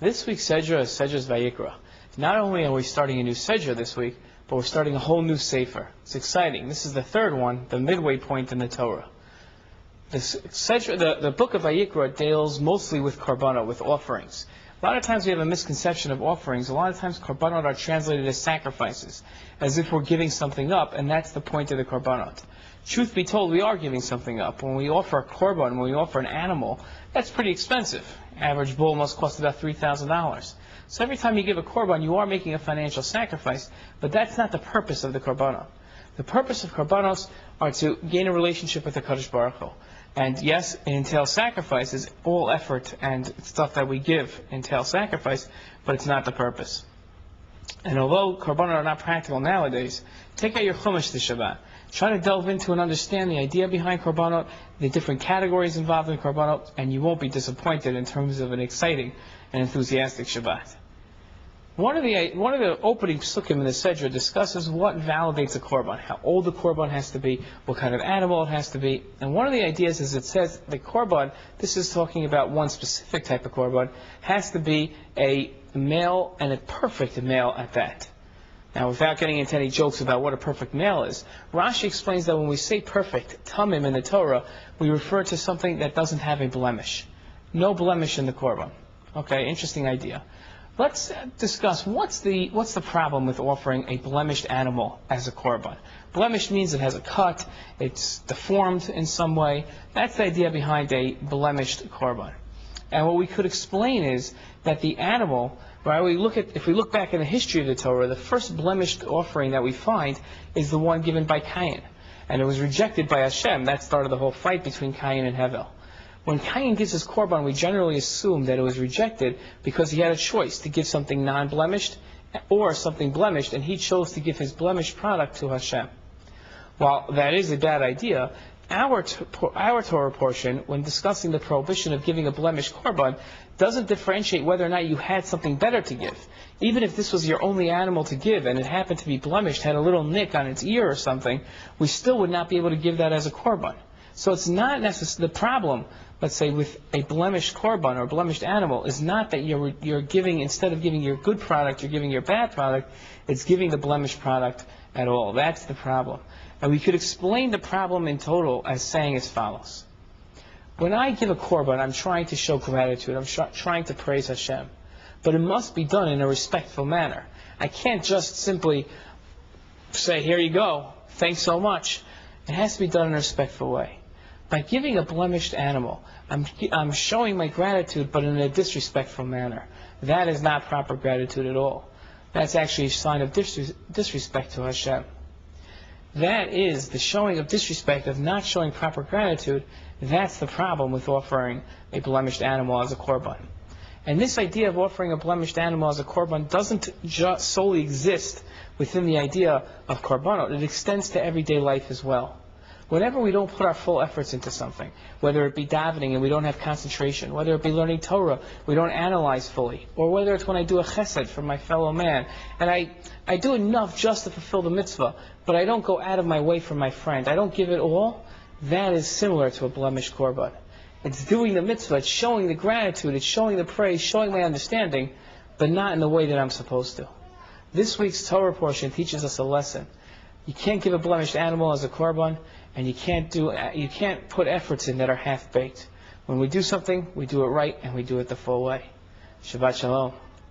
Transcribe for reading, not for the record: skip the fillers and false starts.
This week's Sedra is Sedra's Vayikra. Not only are we starting a new Sedra this week, but we're starting a whole new Sefer. It's exciting. This is the third one, the midway point in the Torah. The book of Vayikra deals mostly with korbanot, with offerings. A lot of times we have a misconception of offerings. A lot of times korbanot are translated as sacrifices, as if we're giving something up, and that's the point of the korbanot. Truth be told, we are giving something up. When we offer a korban, when we offer an animal, that's pretty expensive. Average bull must cost about $3,000. So every time you give a korban, you are making a financial sacrifice, but that's not the purpose of the korbanot. The purpose of korbanos are to gain a relationship with the Kadosh Baruch Hu. And yes, it entails sacrifices. All effort and stuff that we give entails sacrifice, but it's not the purpose. And although korbanot are not practical nowadays, take out your chumash this Shabbat. Try to delve into and understand the idea behind korbanot, the different categories involved in korbanot, and you won't be disappointed in terms of an exciting and enthusiastic Shabbat. One of the opening psukim in the Sedra discusses what validates a korban, how old the korban has to be, what kind of animal it has to be. And one of the ideas is it says the korban, this is talking about one specific type of korban, has to be a male, and a perfect male at that. Now, without getting into any jokes about what a perfect male is, Rashi explains that when we say perfect, tamim in the Torah, we refer to something that doesn't have a blemish. No blemish in the korban. Okay, interesting idea. Let's discuss what's the problem with offering a blemished animal as a korban. Blemished means it has a cut, it's deformed in some way. That's the idea behind a blemished korban. And what we could explain is that the animal, if we look back in the history of the Torah, the first blemished offering that we find is the one given by Cain. And it was rejected by Hashem. That started the whole fight between Cain and Hevel. When Cain gives his korban, we generally assume that it was rejected because he had a choice to give something non-blemished or something blemished, and he chose to give his blemished product to Hashem. While that is a bad idea, our Torah portion, when discussing the prohibition of giving a blemished korban, doesn't differentiate whether or not you had something better to give. Even if this was your only animal to give and it happened to be blemished, had a little nick on its ear or something, we still would not be able to give that as a korban. So it's not necessarily the problem, let's say, with a blemished korban or a blemished animal, is not that you're giving, instead of giving your good product, you're giving your bad product. It's giving the blemished product at all. That's the problem. And we could explain the problem in total as saying as follows. When I give a korban, I'm trying to show gratitude. I'm trying to praise Hashem. But it must be done in a respectful manner. I can't just simply say, here you go, thanks so much. It has to be done in a respectful way. By giving a blemished animal, I'm showing my gratitude, but in a disrespectful manner. That is not proper gratitude at all. That's actually a sign of disrespect to Hashem. That is the showing of disrespect, of not showing proper gratitude. That's the problem with offering a blemished animal as a korban. And this idea of offering a blemished animal as a korban doesn't just solely exist within the idea of korbanot. It extends to everyday life as well. Whenever we don't put our full efforts into something, whether it be davening and we don't have concentration, whether it be learning Torah, we don't analyze fully, or whether it's when I do a chesed for my fellow man, and I do enough just to fulfill the mitzvah, but I don't go out of my way for my friend, I don't give it all, that is similar to a blemished korban. It's doing the mitzvah, it's showing the gratitude, it's showing the praise, showing my understanding, but not in the way that I'm supposed to. This week's Torah portion teaches us a lesson. You can't give a blemished animal as a korban, and you can't put efforts in that are half-baked. When we do something, we do it right, and we do it the full way. Shabbat Shalom.